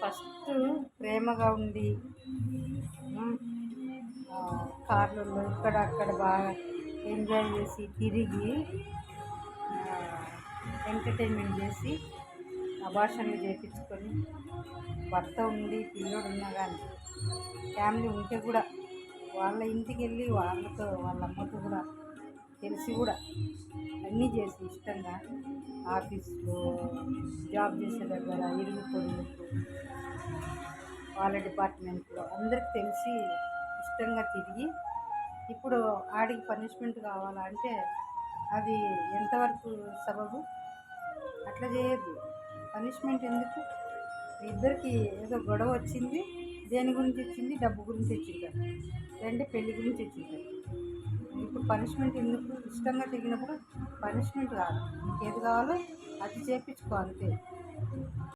First ప్రేమగా ఉండి కార్లలో ఇక్కడ అక్కడ బాగా ఎంజాయ్ చేసి తిరిగి ఎంటర్టైన్మెంట్ చేసి అబార్షన్లు చేయించుకొని భర్త ఉండి పిల్లోడు ఉన్నా కానీ ఫ్యామిలీ ఉంటే కూడా వాళ్ళ ఇంటికి వెళ్ళి వాళ్ళతో వాళ్ళ అమ్మతో కూడా తెలిసి కూడా అన్నీ చేసి ఇష్టంగా ఆఫీస్లో జాబ్ చేసే దగ్గర ఇరుగు పొరుగులకు వాళ్ళ డిపార్ట్మెంట్లో అందరికి తెలిసి ఇష్టంగా తిరిగి ఇప్పుడు ఆడికి పనిష్మెంట్ కావాలంటే అది ఎంతవరకు సబబు? అట్లా చేయొద్దు. పనిష్మెంట్ ఎందుకు? ఇద్దరికి ఏదో గొడవ వచ్చింది, దేని గురించి వచ్చింది? డబ్బు గురించి వచ్చింది, లేదంటే పెళ్లి గురించి వచ్చింది. ఇప్పుడు పనిష్మెంట్ ఎందుకు? ఇష్టంగా తిరిగినప్పుడు పనిష్మెంట్ కాదు, నీకు ఏది కావాలో అది చేయించుకో అంతే.